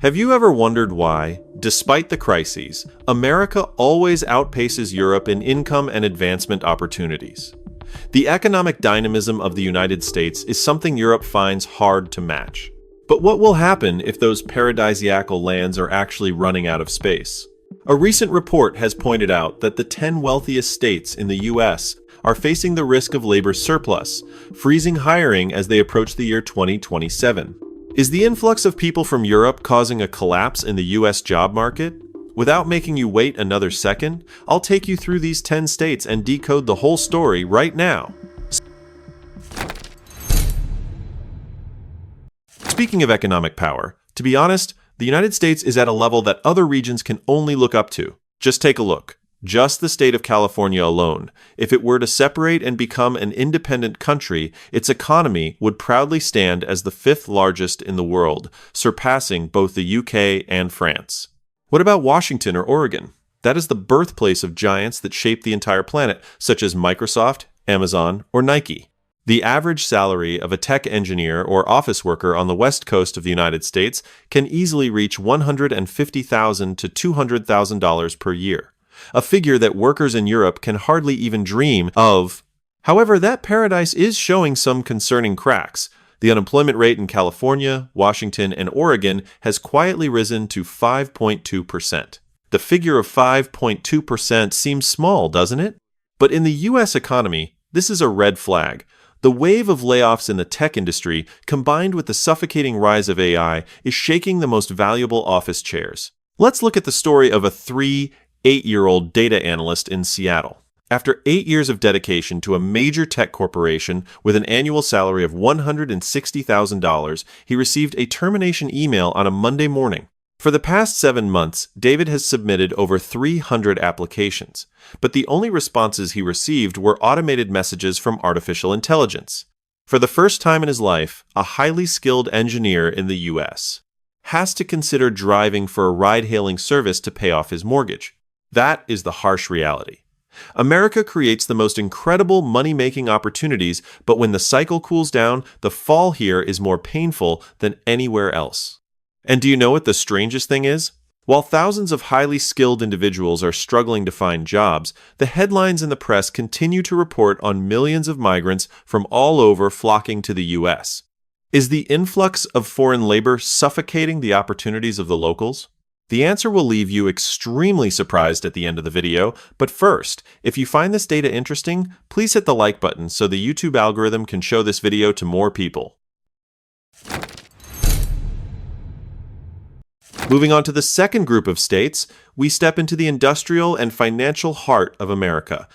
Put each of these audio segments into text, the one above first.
Have you ever wondered why, despite the crises, America always outpaces Europe in income and advancement opportunities? The economic dynamism of the United States is something Europe finds hard to match. But what will happen if those paradisiacal lands are actually running out of space? A recent report has pointed out that the 10 wealthiest states in the US are facing the risk of labor surplus, freezing hiring as they approach the year 2027. Is the influx of people from Europe causing a collapse in the US job market? Without making you wait another second, I'll take you through these 10 states and decode the whole story right now. Speaking of economic power, to be honest, the United States is at a level that other regions can only look up to. Just take a look. Just the state of California alone, if it were to separate and become an independent country, its economy would proudly stand as the 5th largest in the world, surpassing both the UK and France. What about Washington or Oregon? That is the birthplace of giants that shape the entire planet, such as Microsoft, Amazon, or Nike. The average salary of a tech engineer or office worker on the West Coast of the United States can easily reach $150,000 to $200,000 per year, a figure that workers in Europe can hardly even dream of. However, that paradise is showing some concerning cracks. The unemployment rate in California, Washington, and Oregon has quietly risen to 5.2%. The figure of 5.2% seems small, doesn't it? But in the U.S. economy, this is a red flag. The wave of layoffs in the tech industry, combined with the suffocating rise of AI, is shaking the most valuable office chairs. Let's look at the story of a 8-year-old data analyst in Seattle. After 8 years of dedication to a major tech corporation with an annual salary of $160,000, he received a termination email on a Monday morning. For the past 7 months, David has submitted over 300 applications, but the only responses he received were automated messages from artificial intelligence. For the first time in his life, a highly skilled engineer in the U.S. has to consider driving for a ride-hailing service to pay off his mortgage. That is the harsh reality. America creates the most incredible money-making opportunities, but when the cycle cools down, the fall here is more painful than anywhere else. And do you know what the strangest thing is? While thousands of highly skilled individuals are struggling to find jobs, the headlines in the press continue to report on millions of migrants from all over flocking to the U.S. Is the influx of foreign labor suffocating the opportunities of the locals? The answer will leave you extremely surprised at the end of the video, but first, if you find this data interesting, please hit the like button so the YouTube algorithm can show this video to more people. Moving on to the second group of states, we step into the industrial and financial heart of America,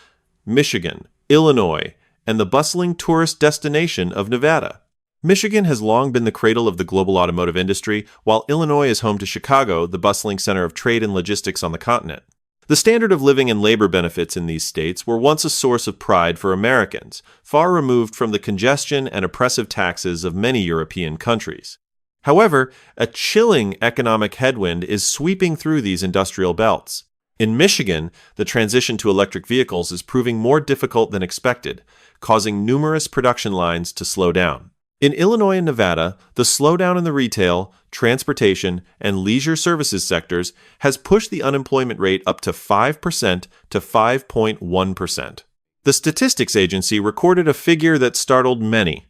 Michigan, Illinois, and the bustling tourist destination of Nevada. Michigan has long been the cradle of the global automotive industry, while Illinois is home to Chicago, the bustling center of trade and logistics on the continent. The standard of living and labor benefits in these states were once a source of pride for Americans, far removed from the congestion and oppressive taxes of many European countries. However, a chilling economic headwind is sweeping through these industrial belts. In Michigan, the transition to electric vehicles is proving more difficult than expected, causing numerous production lines to slow down. In Illinois and Nevada, the slowdown in the retail, transportation, and leisure services sectors has pushed the unemployment rate up to 5% to 5.1%. The Statistics Agency recorded a figure that startled many.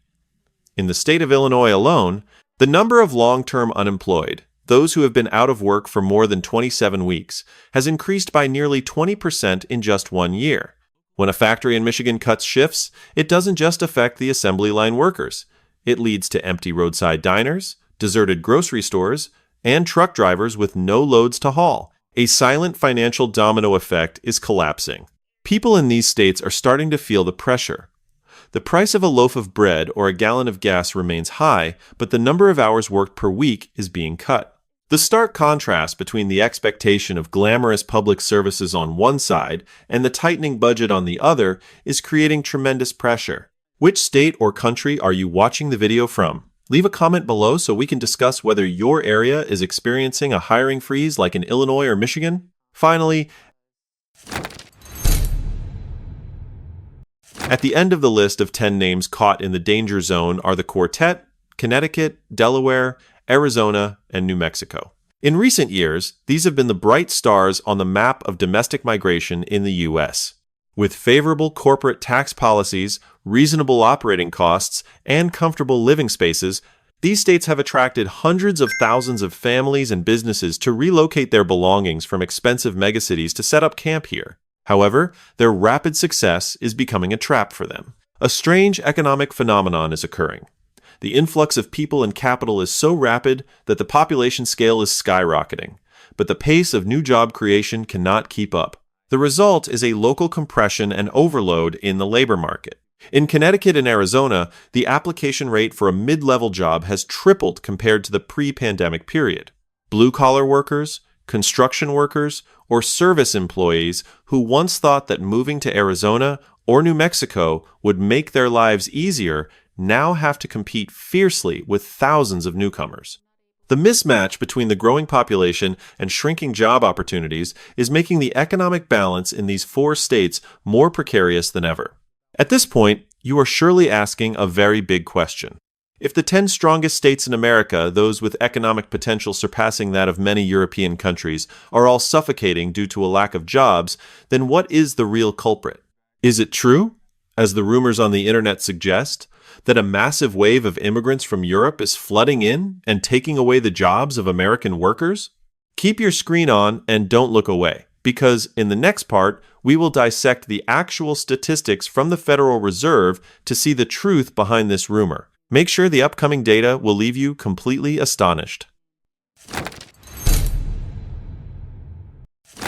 In the state of Illinois alone, the number of long-term unemployed, those who have been out of work for more than 27 weeks, has increased by nearly 20% in just 1 year. When a factory in Michigan cuts shifts, it doesn't just affect the assembly line workers. It leads to empty roadside diners, deserted grocery stores, and truck drivers with no loads to haul. A silent financial domino effect is collapsing. People in these states are starting to feel the pressure. The price of a loaf of bread or a gallon of gas remains high, but the number of hours worked per week is being cut. The stark contrast between the expectation of glamorous public services on one side and the tightening budget on the other is creating tremendous pressure. Which state or country are you watching the video from? Leave a comment below so we can discuss whether your area is experiencing a hiring freeze like in Illinois or Michigan. Finally, at the end of the list of 10 names caught in the danger zone are the Quartet, Connecticut, Delaware, Arizona, and New Mexico. In recent years, these have been the bright stars on the map of domestic migration in the U.S. With favorable corporate tax policies, reasonable operating costs, and comfortable living spaces, these states have attracted hundreds of thousands of families and businesses to relocate their belongings from expensive megacities to set up camp here. However, their rapid success is becoming a trap for them. A strange economic phenomenon is occurring. The influx of people and capital is so rapid that the population scale is skyrocketing, but the pace of new job creation cannot keep up. The result is a local compression and overload in the labor market. In Connecticut and Arizona, the application rate for a mid-level job has tripled compared to the pre-pandemic period. Blue-collar workers, construction workers, or service employees who once thought that moving to Arizona or New Mexico would make their lives easier now have to compete fiercely with thousands of newcomers. The mismatch between the growing population and shrinking job opportunities is making the economic balance in these four states more precarious than ever. At this point, you are surely asking a very big question. If the 10 strongest states in America, those with economic potential surpassing that of many European countries, are all suffocating due to a lack of jobs, then what is the real culprit? Is it true, as the rumors on the internet suggest, that a massive wave of immigrants from Europe is flooding in and taking away the jobs of American workers? Keep your screen on and don't look away, because in the next part, we will dissect the actual statistics from the Federal Reserve to see the truth behind this rumor. Make sure the upcoming data will leave you completely astonished.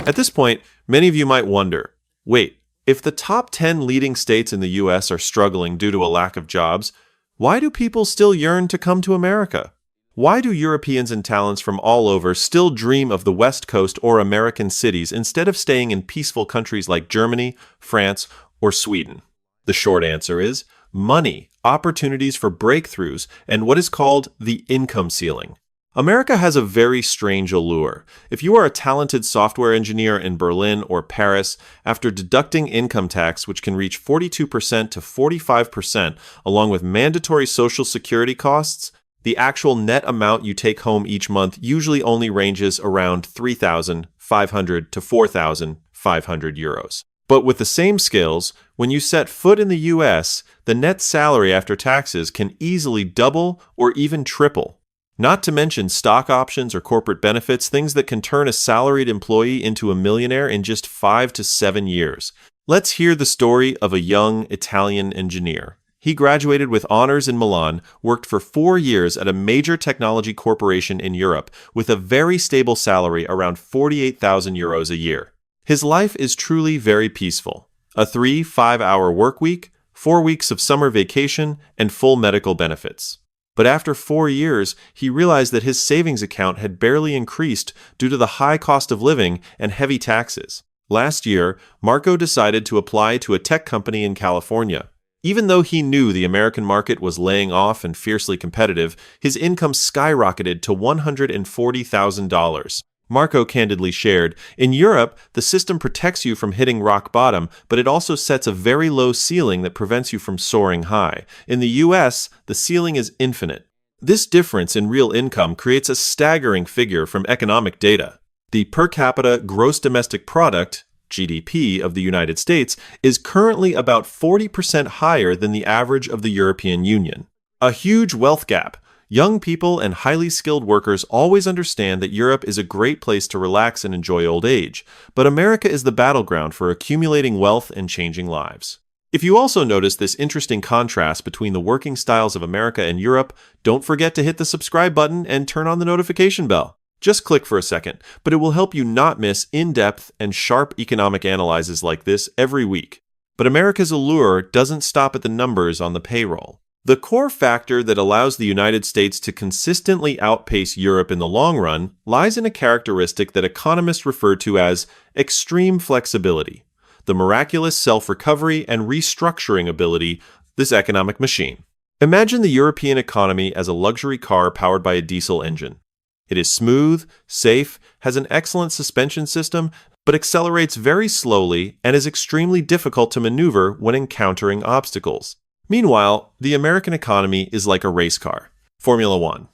At this point, many of you might wonder, wait, if the top 10 leading states in the U.S. are struggling due to a lack of jobs, why do people still yearn to come to America? Why do Europeans and talents from all over still dream of the West Coast or American cities instead of staying in peaceful countries like Germany, France, or Sweden? The short answer is money, opportunities for breakthroughs, and what is called the income ceiling. America has a very strange allure. If you are a talented software engineer in Berlin or Paris, after deducting income tax, which can reach 42% to 45%, along with mandatory Social Security costs, the actual net amount you take home each month usually only ranges around 3,500 to 4,500 euros. But with the same skills, when you set foot in the US, the net salary after taxes can easily double or even triple. Not to mention stock options or corporate benefits, things that can turn a salaried employee into a millionaire in just 5 to 7 years. Let's hear the story of a young Italian engineer. He graduated with honors in Milan, worked for 4 years at a major technology corporation in Europe with a very stable salary around 48,000 euros a year. His life is truly very peaceful. A 3-5-hour work week, 4 weeks of summer vacation, and full medical benefits. But after 4 years, he realized that his savings account had barely increased due to the high cost of living and heavy taxes. Last year, Marco decided to apply to a tech company in California. Even though he knew the American market was laying off and fiercely competitive, his income skyrocketed to $140,000. Marco candidly shared, "In Europe, the system protects you from hitting rock bottom, but it also sets a very low ceiling that prevents you from soaring high. In the US, the ceiling is infinite." This difference in real income creates a staggering figure from economic data. The per capita gross domestic product, GDP, of the United States is currently about 40% higher than the average of the European Union. A huge wealth gap. Young people and highly skilled workers always understand that Europe is a great place to relax and enjoy old age, but America is the battleground for accumulating wealth and changing lives. If you also notice this interesting contrast between the working styles of America and Europe, don't forget to hit the subscribe button and turn on the notification bell. Just click for a second, but it will help you not miss in-depth and sharp economic analyses like this every week. But America's allure doesn't stop at the numbers on the payroll. The core factor that allows the United States to consistently outpace Europe in the long run lies in a characteristic that economists refer to as extreme flexibility, the miraculous self-recovery and restructuring ability of this economic machine. Imagine the European economy as a luxury car powered by a diesel engine. It is smooth, safe, has an excellent suspension system, but accelerates very slowly and is extremely difficult to maneuver when encountering obstacles. Meanwhile, the American economy is like a race car, Formula One.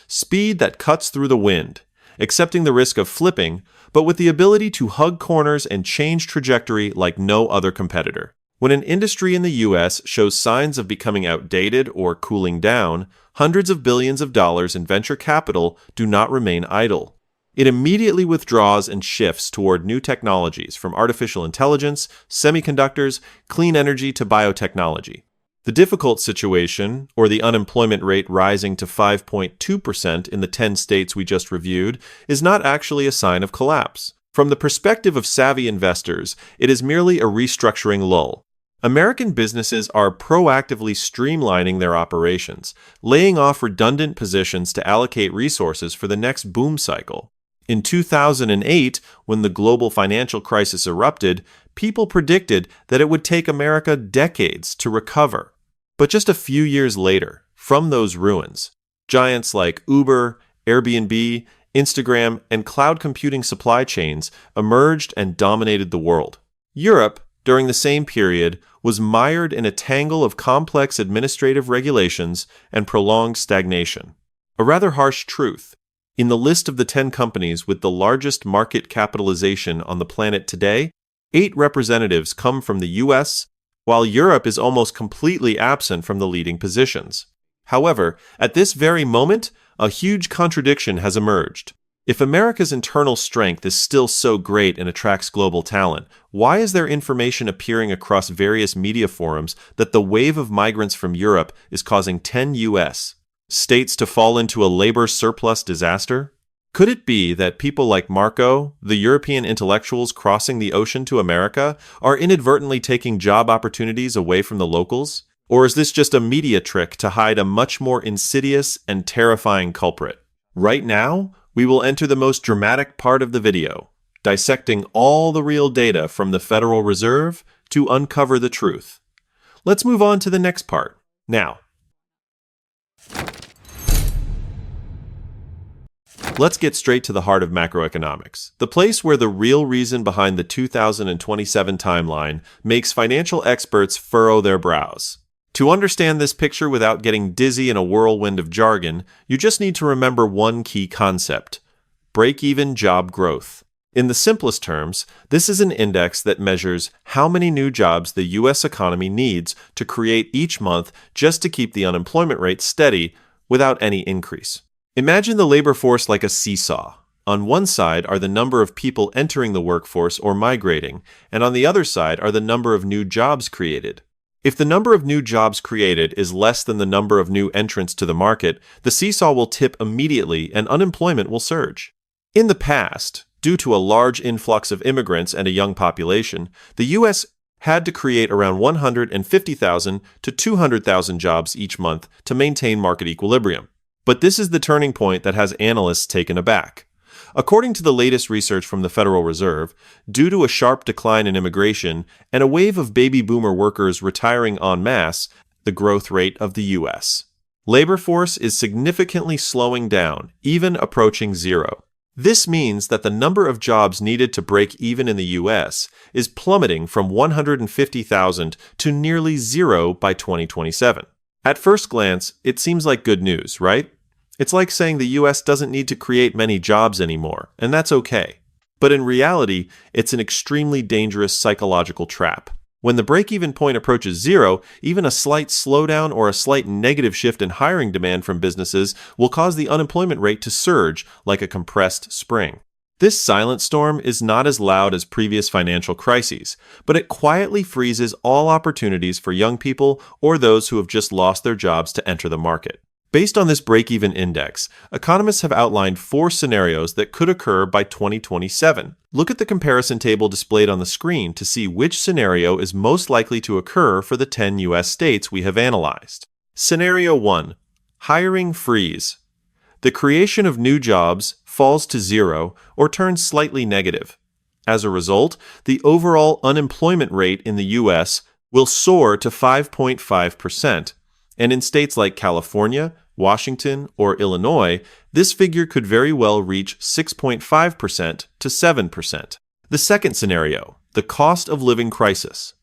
Speed that cuts through the wind. accepting the risk of flipping, but with the ability to hug corners and change trajectory like no other competitor. When an industry in the US shows signs of becoming outdated or cooling down, hundreds of billions of dollars in venture capital do not remain idle. It immediately withdraws and shifts toward new technologies from artificial intelligence, semiconductors, clean energy to biotechnology. The difficult situation, or the unemployment rate rising to 5.2% in the 10 states we just reviewed, is not actually a sign of collapse. From the perspective of savvy investors, it is merely a restructuring lull. American businesses are proactively streamlining their operations, laying off redundant positions to allocate resources for the next boom cycle. In 2008, when the global financial crisis erupted, people predicted that it would take America decades to recover. But just a few years later, from those ruins, giants like Uber, Airbnb, Instagram, and cloud computing supply chains emerged and dominated the world. Europe, during the same period, was mired in a tangle of complex administrative regulations and prolonged stagnation. A rather harsh truth. In the list of the 10 companies with the largest market capitalization on the planet today, 8 representatives come from the US, while Europe is almost completely absent from the leading positions. However, at this very moment, a huge contradiction has emerged. If America's internal strength is still so great and attracts global talent, why is there information appearing across various media forums that the wave of migrants from Europe is causing 10 US states to fall into a labor surplus disaster? Could it be that people like Marco, the European intellectuals crossing the ocean to America, are inadvertently taking job opportunities away from the locals? Or is this just a media trick to hide a much more insidious and terrifying culprit? Right now, we will enter the most dramatic part of the video, dissecting all the real data from the Federal Reserve to uncover the truth. Let's move on to the next part. Now, let's get straight to the heart of macroeconomics, the place where the real reason behind the 2027 timeline makes financial experts furrow their brows. To understand this picture without getting dizzy in a whirlwind of jargon, you just need to remember one key concept: break-even job growth. In the simplest terms, this is an index that measures how many new jobs the U.S. economy needs to create each month just to keep the unemployment rate steady without any increase. Imagine the labor force like a seesaw. On one side are the number of people entering the workforce or migrating, and on the other side are the number of new jobs created. If the number of new jobs created is less than the number of new entrants to the market, the seesaw will tip immediately and unemployment will surge. In the past, due to a large influx of immigrants and a young population, the U.S. had to create around 150,000 to 200,000 jobs each month to maintain market equilibrium. But this is the turning point that has analysts taken aback. According to the latest research from the Federal Reserve, due to a sharp decline in immigration and a wave of baby boomer workers retiring en masse, the growth rate of the U.S. labor force is significantly slowing down, even approaching zero. This means that the number of jobs needed to break even in the U.S. is plummeting from 150,000 to nearly zero by 2027. At first glance, it seems like good news, right? It's like saying the U.S. doesn't need to create many jobs anymore, and that's okay. But in reality, it's an extremely dangerous psychological trap. When the break-even point approaches zero, even a slight slowdown or a slight negative shift in hiring demand from businesses will cause the unemployment rate to surge like a compressed spring. This silent storm is not as loud as previous financial crises, but it quietly freezes all opportunities for young people or those who have just lost their jobs to enter the market. Based on this break-even index, economists have outlined 4 scenarios that could occur by 2027. Look at the comparison table displayed on the screen to see which scenario is most likely to occur for the 10 U.S. states we have analyzed. Scenario 1. Hiring freeze. The creation of new jobs falls to zero or turns slightly negative. As a result, the overall unemployment rate in the U.S. will soar to 5.5%, and in states like California, Washington, or Illinois, this figure could very well reach 6.5% to 7%. The second scenario, the cost of living crisis.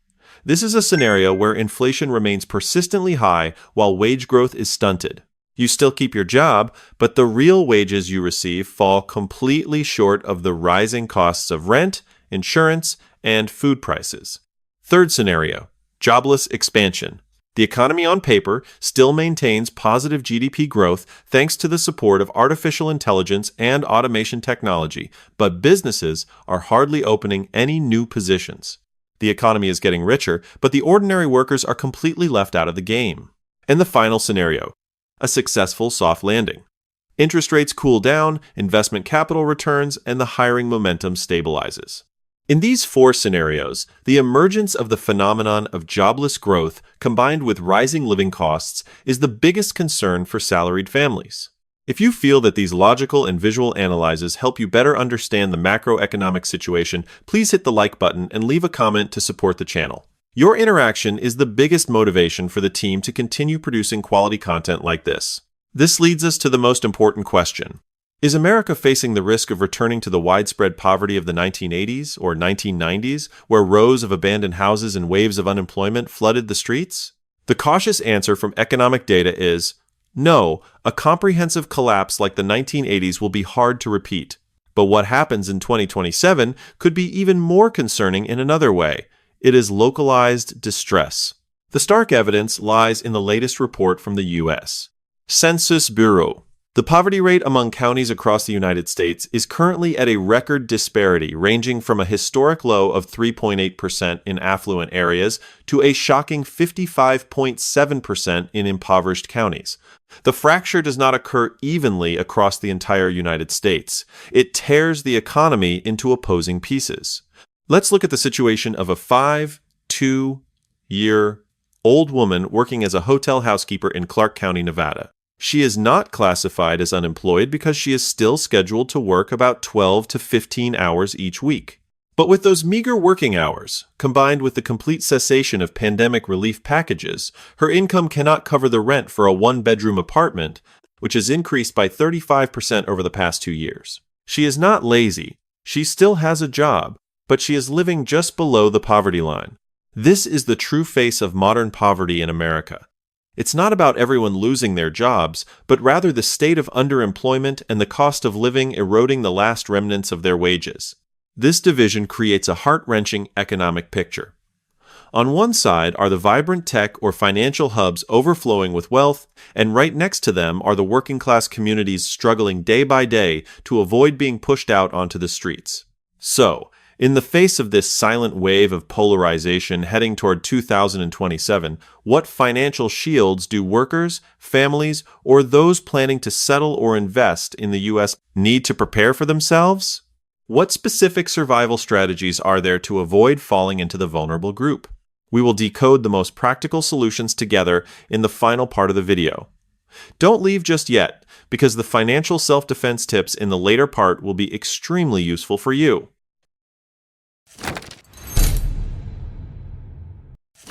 This is a scenario where inflation remains persistently high while wage growth is stunted. You still keep your job, but the real wages you receive fall completely short of the rising costs of rent, insurance, and food prices. Third scenario, jobless expansion. The economy on paper still maintains positive GDP growth thanks to the support of artificial intelligence and automation technology, but businesses are hardly opening any new positions. The economy is getting richer, but the ordinary workers are completely left out of the game. And the final scenario, a successful soft landing. Interest rates cool down, investment capital returns, and the hiring momentum stabilizes. In these four scenarios, the emergence of the phenomenon of jobless growth combined with rising living costs is the biggest concern for salaried families. If you feel that these logical and visual analyses help you better understand the macroeconomic situation, please hit the like button and leave a comment to support the channel. Your interaction is the biggest motivation for the team to continue producing quality content like this. This leads us to the most important question. Is America facing the risk of returning to the widespread poverty of the 1980s or 1990s, where rows of abandoned houses and waves of unemployment flooded the streets? The cautious answer from economic data is, no, a comprehensive collapse like the 1980s will be hard to repeat. But what happens in 2027 could be even more concerning in another way. It is localized distress. The stark evidence lies in the latest report from the U.S. Census Bureau. The poverty rate among counties across the United States is currently at a record disparity ranging from a historic low of 3.8% in affluent areas to a shocking 55.7% in impoverished counties. The fracture does not occur evenly across the entire United States. It tears the economy into opposing pieces. Let's look at the situation of a 52-year-old woman working as a hotel housekeeper in Clark County, Nevada. She is not classified as unemployed because she is still scheduled to work about 12 to 15 hours each week. But with those meager working hours, combined with the complete cessation of pandemic relief packages, her income cannot cover the rent for a one-bedroom apartment, which has increased by 35% over the past 2 years. She is not lazy. She still has a job, but she is living just below the poverty line. This is the true face of modern poverty in America. It's not about everyone losing their jobs, but rather the state of underemployment and the cost of living eroding the last remnants of their wages. This division creates a heart-wrenching economic picture. On one side are the vibrant tech or financial hubs overflowing with wealth, and right next to them are the working-class communities struggling day by day to avoid being pushed out onto the streets. So, in the face of this silent wave of polarization heading toward 2027, what financial shields do workers, families, or those planning to settle or invest in the U.S. need to prepare for themselves? What specific survival strategies are there to avoid falling into the vulnerable group? We will decode the most practical solutions together in the final part of the video. Don't leave just yet, because the financial self-defense tips in the later part will be extremely useful for you.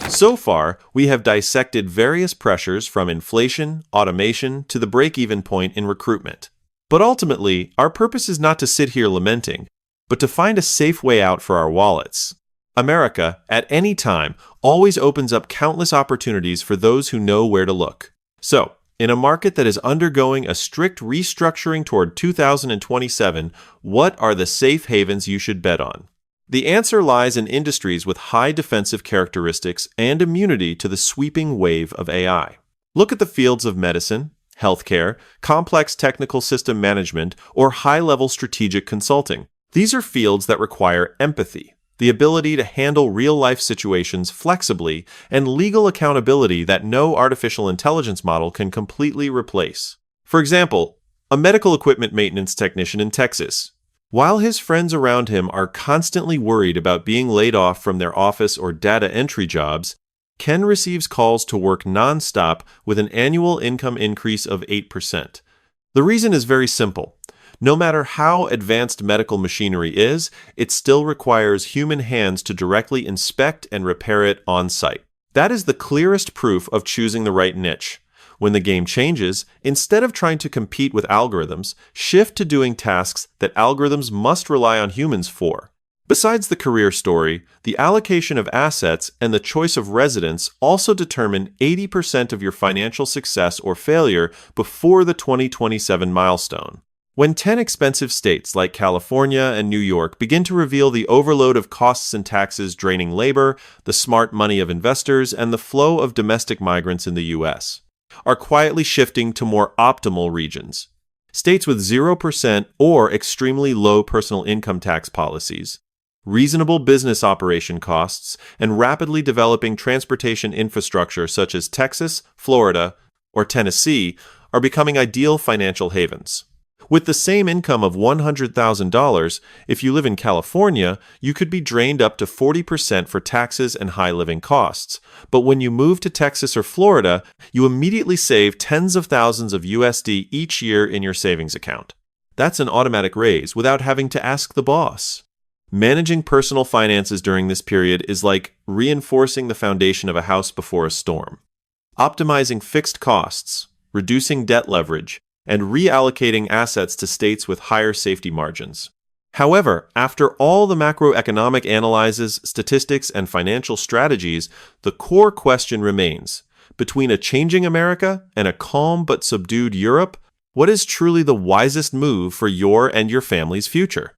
So far, we have dissected various pressures from inflation, automation, to the break-even point in recruitment. But ultimately, our purpose is not to sit here lamenting, but to find a safe way out for our wallets. America, at any time, always opens up countless opportunities for those who know where to look. So, in a market that is undergoing a strict restructuring toward 2027, what are the safe havens you should bet on? The answer lies in industries with high defensive characteristics and immunity to the sweeping wave of AI. Look at the fields of medicine, healthcare, complex technical system management, or high-level strategic consulting. These are fields that require empathy, the ability to handle real-life situations flexibly, and legal accountability that no artificial intelligence model can completely replace. For example, a medical equipment maintenance technician in Texas. While his friends around him are constantly worried about being laid off from their office or data entry jobs, Ken receives calls to work non-stop with an annual income increase of 8%. The reason is very simple. No matter how advanced medical machinery is, it still requires human hands to directly inspect and repair it on site. That is the clearest proof of choosing the right niche. When the game changes, instead of trying to compete with algorithms, shift to doing tasks that algorithms must rely on humans for. Besides the career story, the allocation of assets and the choice of residence also determine 80% of your financial success or failure before the 2027 milestone. When 10 expensive states like California and New York begin to reveal the overload of costs and taxes draining labor, the smart money of investors, and the flow of domestic migrants in the U.S., are quietly shifting to more optimal regions. States with 0% or extremely low personal income tax policies, reasonable business operation costs, and rapidly developing transportation infrastructure such as Texas, Florida, or Tennessee are becoming ideal financial havens. With the same income of $100,000, if you live in California, you could be drained up to 40% for taxes and high living costs. But when you move to Texas or Florida, you immediately save tens of thousands of USD each year in your savings account. That's an automatic raise without having to ask the boss. Managing personal finances during this period is like reinforcing the foundation of a house before a storm. Optimizing fixed costs, reducing debt leverage, and reallocating assets to states with higher safety margins. However, after all the macroeconomic analyses, statistics, and financial strategies, the core question remains: between a changing America and a calm but subdued Europe, what is truly the wisest move for your and your family's future?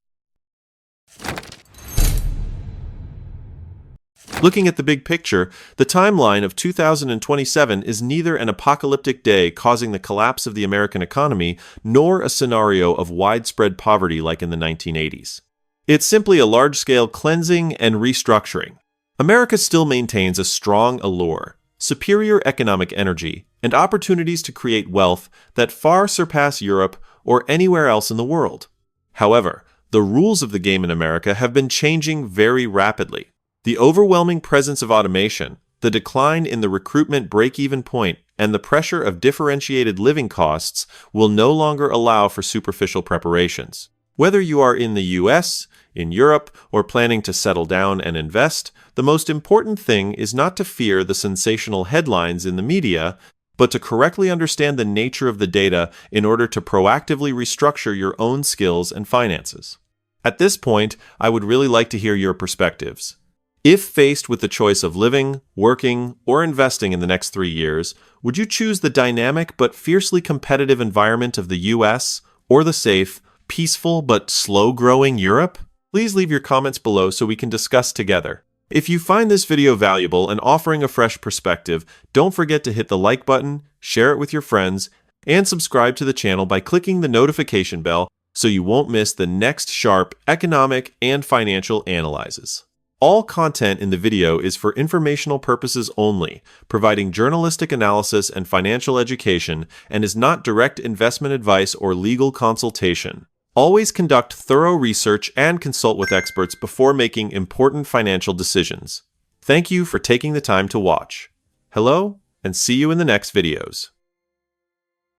Looking at the big picture, the timeline of 2027 is neither an apocalyptic day causing the collapse of the American economy, nor a scenario of widespread poverty like in the 1980s. It's simply a large-scale cleansing and restructuring. America still maintains a strong allure, superior economic energy, and opportunities to create wealth that far surpass Europe or anywhere else in the world. However, the rules of the game in America have been changing very rapidly. The overwhelming presence of automation, the decline in the recruitment break-even point, and the pressure of differentiated living costs will no longer allow for superficial preparations. Whether you are in the US, in Europe, or planning to settle down and invest, the most important thing is not to fear the sensational headlines in the media, but to correctly understand the nature of the data in order to proactively restructure your own skills and finances. At this point, I would really like to hear your perspectives. If faced with the choice of living, working, or investing in the next 3 years, would you choose the dynamic but fiercely competitive environment of the US or the safe, peaceful but slow-growing Europe? Please leave your comments below so we can discuss together. If you find this video valuable and offering a fresh perspective, don't forget to hit the like button, share it with your friends, and subscribe to the channel by clicking the notification bell so you won't miss the next sharp economic and financial analyses. All content in the video is for informational purposes only, providing journalistic analysis and financial education, and is not direct investment advice or legal consultation. Always conduct thorough research and consult with experts before making important financial decisions. Thank you for taking the time to watch. Hello, and see you in the next videos.